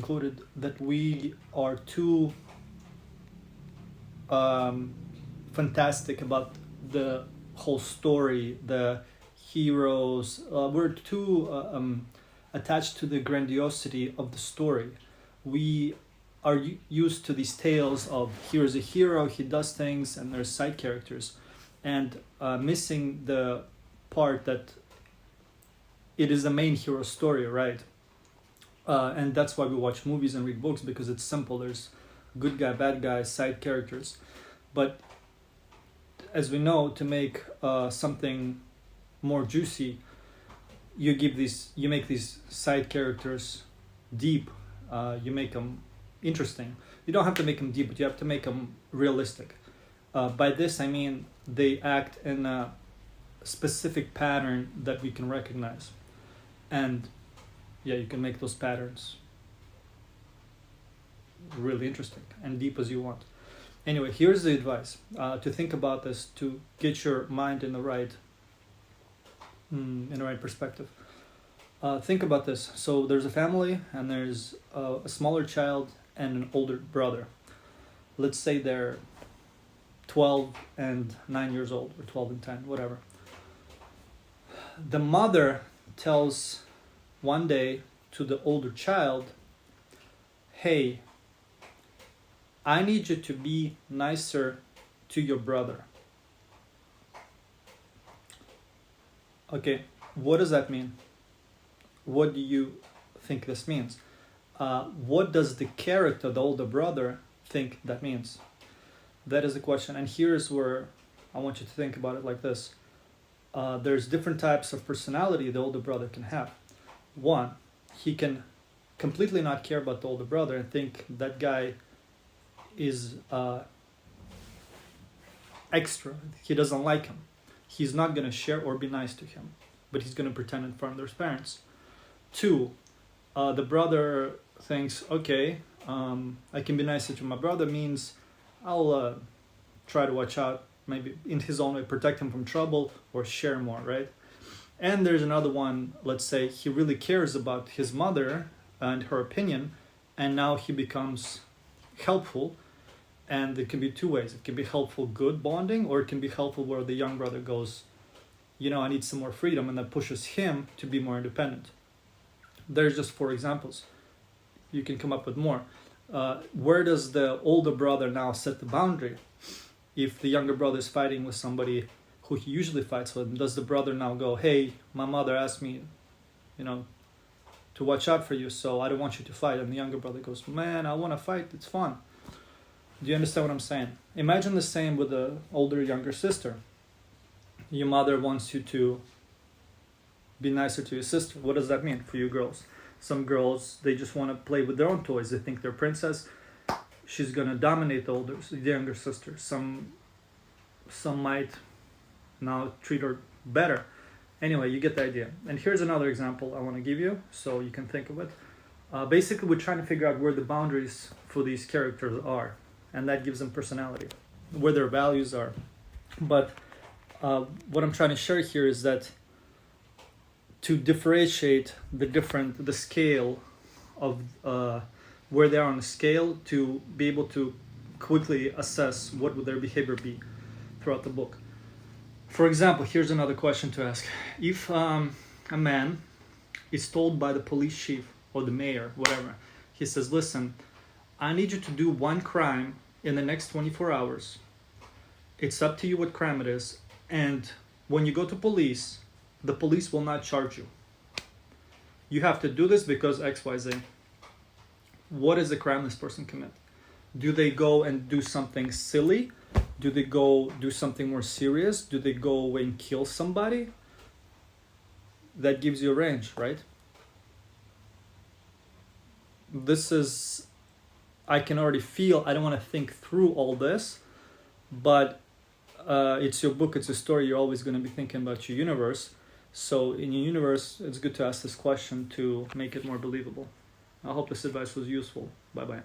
concluded that we are too fantastic about the whole story, the heroes. We're too attached to the grandiosity of the story. We are used to these tales of here's a hero, he does things, and there's side characters, and missing the part that it is the main hero story, right? And that's why we watch movies and read books, because it's simple. There's good guy, bad guy, side characters. But as we know, to make something more juicy, you make these side characters deep. You make them interesting. You don't have to make them deep, but you have to make them realistic. By this I mean they act in a specific pattern that we can recognize, and yeah, you can make those patterns really interesting and deep as you want. Anyway, here's the advice to think about this, to get your mind in the right perspective. Think about this. So there's a family, and there's a smaller child and an older brother. Let's say they're 12 and 9 years old, or 12 and 10, whatever. The mother tells one day to the older child, hey, I need you to be nicer to your brother. Okay, what does that mean? What do you think this means? What does the character, the older brother, think that means? That is the question. And here's where I want you to think about it like this. There's different types of personality the older brother can have. One, he can completely not care about the older brother and think that guy is extra. He doesn't like him. He's not going to share or be nice to him, but he's going to pretend in front of his parents. Two, the brother thinks, okay, I can be nicer to my brother means I'll try to watch out, maybe in his own way, protect him from trouble or share more, right? And there's another one, let's say he really cares about his mother and her opinion, and now he becomes helpful. And it can be two ways. It can be helpful, good bonding, or it can be helpful where the young brother goes, I need some more freedom, and that pushes him to be more independent. There's just 4 examples. You can come up with more. Where does the older brother now set the boundary? If the younger brother is fighting with somebody who he usually fights with, does the brother now go, hey, my mother asked me, to watch out for you, so I don't want you to fight. And the younger brother goes, man, I want to fight, it's fun. Do you understand what I'm saying? Imagine the same with the older, younger sister. Your mother wants you to be nicer to your sister. What does that mean for you girls? Some girls, they just want to play with their own toys. They think they're princess. She's going to dominate the younger sister. Some might now treat her better. Anyway, you get the idea. And here's another example I want to give you so you can think of it. Basically, we're trying to figure out where the boundaries for these characters are. And that gives them personality, where their values are. But what I'm trying to share here is that to differentiate the scale of where they are on the scale, to be able to quickly assess what would their behavior be throughout the book. For example, here's another question to ask. If a man is told by the police chief or the mayor, whatever, he says, listen, I need you to do one crime in the next 24 hours. It's up to you what crime it is. And when you go to police, the police will not charge you. You have to do this because X, Y, Z. What is the crime this person commit? Do they go and do something silly? Do they go do something more serious? Do they go away and kill somebody? That gives you a range, right? This is, I can already feel, I don't want to think through all this, but it's your book, it's a story, you're always going to be thinking about your universe. So in your universe, it's good to ask this question to make it more believable. I hope this advice was useful. Bye-bye.